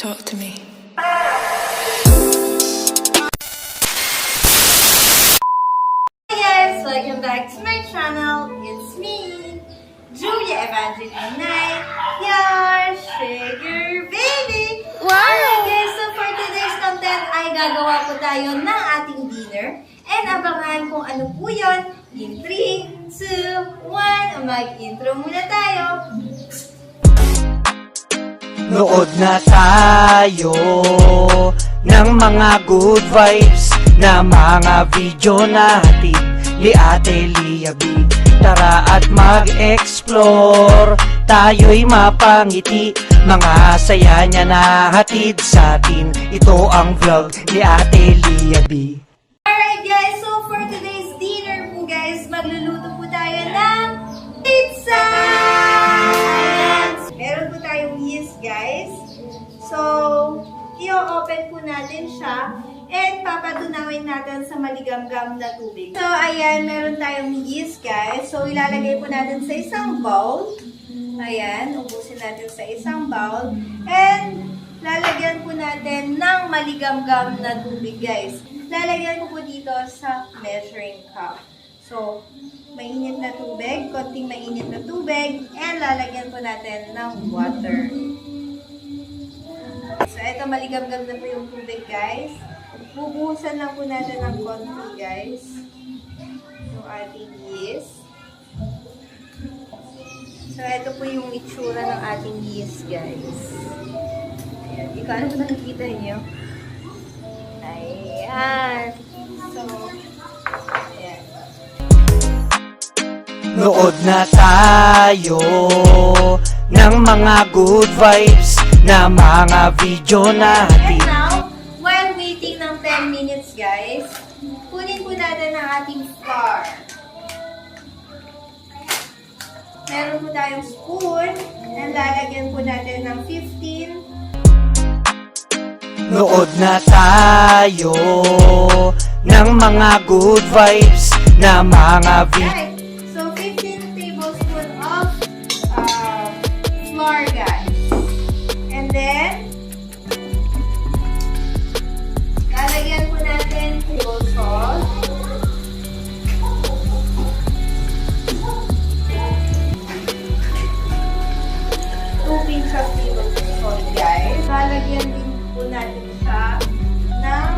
Talk to me. Hi guys! Welcome back to my channel. It's me, Julia Evangeline Knight, your sugar baby! Wow! Alright guys, so for today's content ay gagawa po tayo ng ating dinner. And abangan kung ano po yun. In 3, 2, 1, mag-intro muna tayo. Nood na tayo ng mga good vibes na mga video natin ni Ate Lia B. Tara at mag-explore, tayo'y mapangiti, mga saya niya na hatid sa atin. Ito ang vlog ni Ate Lia B. Alright guys, so for today's dinner po guys, magluluto po tayo ng pizza! Ayan! Meron po tayong yeast guys. So, i-open po natin siya and papatunawin natin sa maligamgam na tubig. So, ayan, meron tayong yeast guys. So, ilalagay po natin sa isang bowl. Ayan, ubusin natin sa isang bowl. And, lalagyan po natin ng maligamgam na tubig guys. Lalagyan ko po dito sa measuring cup. So, mainit na tubig, konting mainit na tubig, and lalagyan po natin ng water. So, ito maligamgam na po yung tubig guys. Bubuhusan lang po natin ng konti guys. Yung ating yeast. So, ito po yung itsura ng ating yeast guys. Ayan, ikaw ano po nakikita niyo? Ayan. So, ayan. Nood na tayo ng mga good vibes na mga video natin. And now, while waiting ng 10 minutes guys, kunin po natin ang ating flour. Meron po tayong spoon, and lalagyan po natin ng 15. Nood na tayo ng mga good vibes na mga video. Right. So, 15 tablespoon of flour guys. And then, lalagyan po natin table salt. Two pinch of table salt guys. Lalagyan din po natin siya ng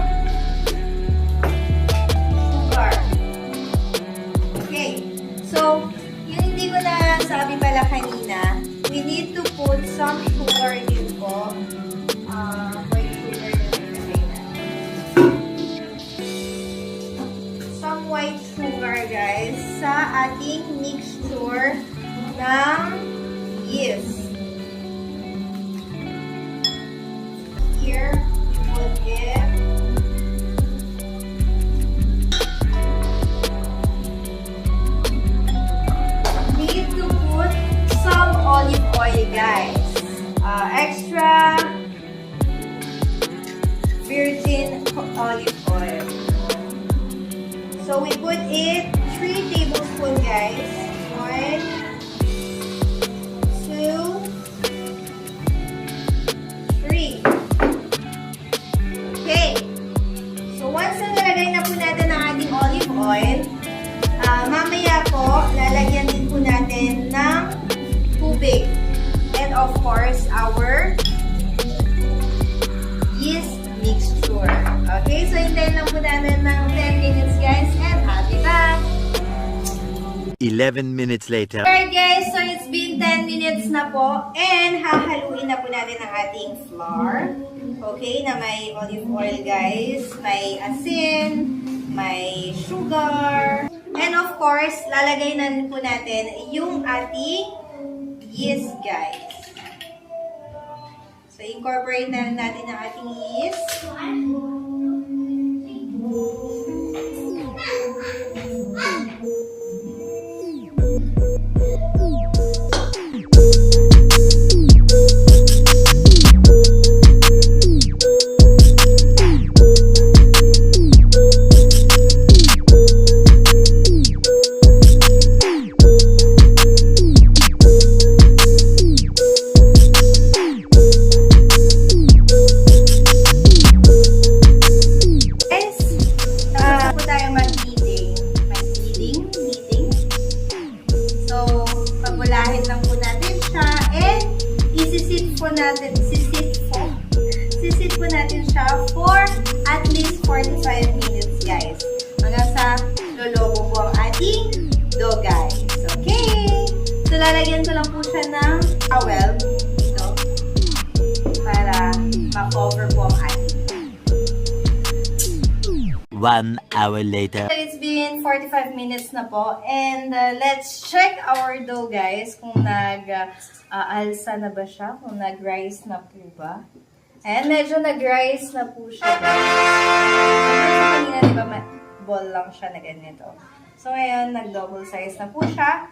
sugar. Okay. So, yung hindi ko na sabi pala kanina, we need to put some sugar din po. White sugar din some white sugar guys sa ating mixture ng yeast. Here, put in need to put some olive oil guys. Extra virgin olive oil. So we put it 3 tablespoons guys. 1, 2, 3. Okay. So once na nalagay na po natin ang ating olive oil, mamaya po, lalagyan din po natin ng tubig. And of course, our yeast mixture. Okay, so hintayin lang po natin ng 10 minutes guys and I'll be back. 11 minutes later. Alright guys, so it's been 10 minutes na po and hahaluin na po natin ang ating flour. Okay, na may olive oil guys, may asin, may sugar, and of course, lalagay na po natin yung ating yeast guys. So, incorporate na natin ang ating yeast. sisit po natin siya for at least 45 minutes, guys. Hanggang sa loloko po ang ating dough, guys. Okay? So, lalagyan ko lang po siya ng towel dito para ma-cover po ang ating. 1 hour later. It's been 45 minutes na po. And let's check our dough, guys. Kung nag-alsa na ba siya? Kung nag-rise na po ba? Ayan, medyo nag-rise na po siya, guys. So, kanina, di ba, ball lang siya na ganito. So, ngayon, nag-double size na po siya.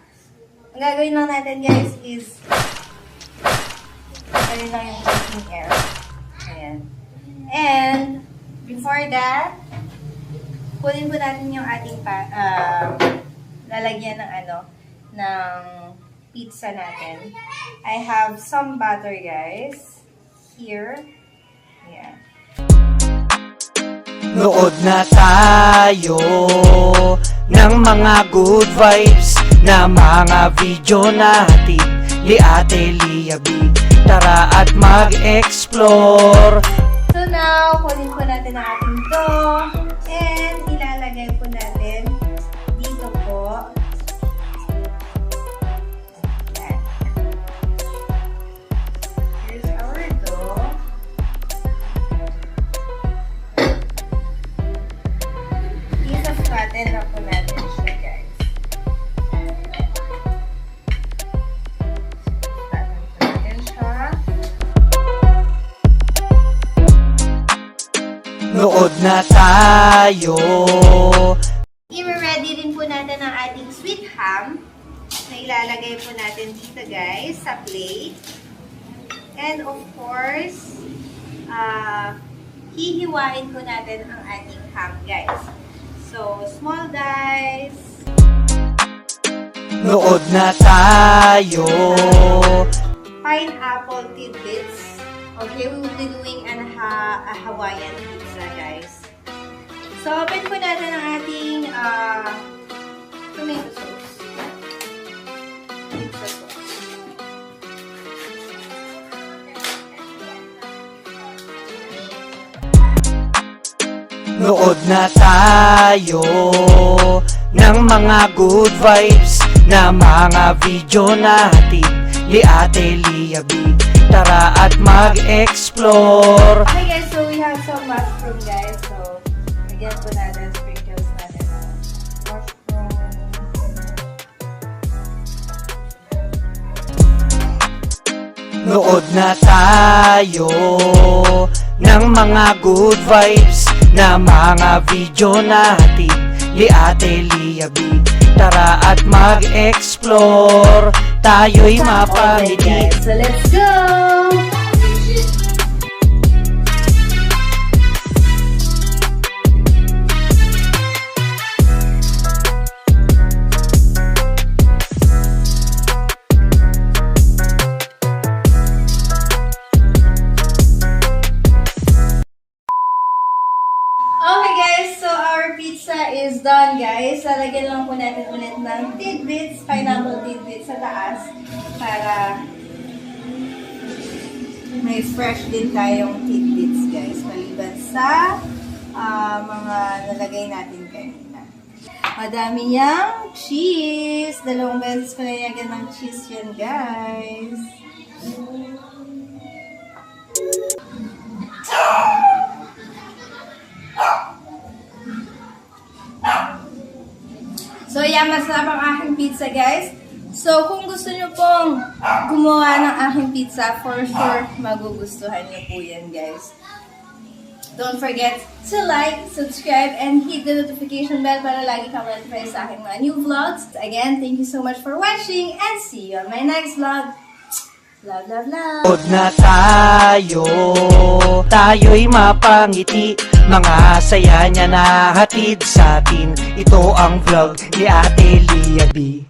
Ang gagawin lang natin, guys, is tanggalin lang yung cooking air. Ayan. And, before that, kunin po natin yung ating lalagyan ng ng pizza natin. I have some butter, guys. Here. Ayan. Nood na tayo ng mga good vibes na mga video natin ni Ate Lia B. Tara at mag-explore. So now, kunin po natin ang ating dough and ilalagay po natin dito po. Ayan. Here's our dough. Isa-flatten na po natin siya, guys. Flatten po natin siya. Nood na tayo. I-ready din po natin ang ating sweet ham na ilalagay po natin dito, guys, sa plate. And of course, hihiwain po natin ang ating ham, guys. So, small dice. Nood na tayo. Pineapple tidbits. Okay, we will be doing a Hawaiian pizza, guys. So, open po natin ang ating tomato sauce. Pizza sauce. Nood na tayo ng mga good vibes na mga video natin ni Ate Lia B. Tara at mag-explore. Okay, guys, so we have some mushroom, guys. So, again po natin, sprinkles natin ng mushroom. Nood na tayo ng mga good vibes na mga video natin ni Ate Lia B. Tara at mag-explore. Tayo'y Okay, mapangiti. guys, so let's go! Okay, guys, so our pizza is done, guys. Lalagyan lang po natin ulit ng tidbits, pineapple tidbits sa taas para may fresh din tayong tidbits, guys. Maliban sa mga nalagay natin kanina. Madami niyang cheese. 2 beses ko nilagyan ng cheese yan, guys. So, yan, masarap ang aking pizza, guys. So, kung gusto nyo pong gumawa ng aking pizza, for sure, magugustuhan nyo po yan, guys. Don't forget to like, subscribe, and hit the notification bell para lagi kang notify sa aking mga new vlogs. Again, thank you so much for watching, and see you on my next vlog. Love, love, love! Nood na tayo. Tayo'y mapangiti. Mga saya niya na hatid sa atin. Ito ang vlog ni Ate Lia B.